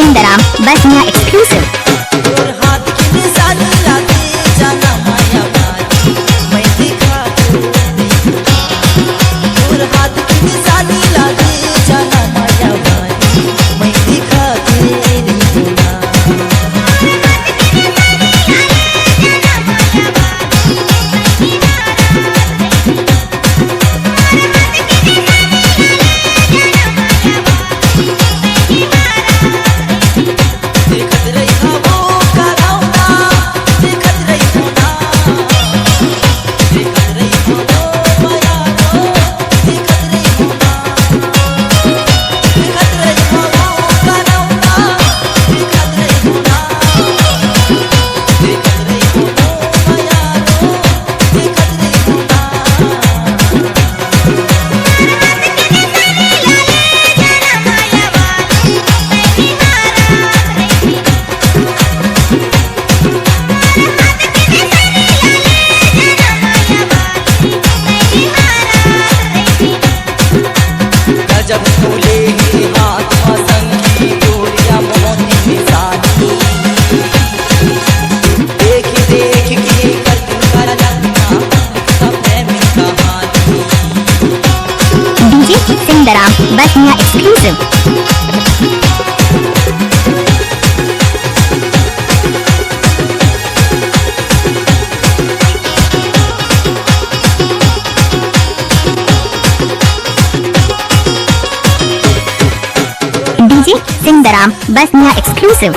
Sindaram Basnia exclusive. जब फूले ही हाथ असंगी चूड़िया मोती निशानी देख देख के कर लगना सब प्रेमी कहानी। DJ Sindaram Basnia exclusive. DJ Sindaram Basnia exclusive.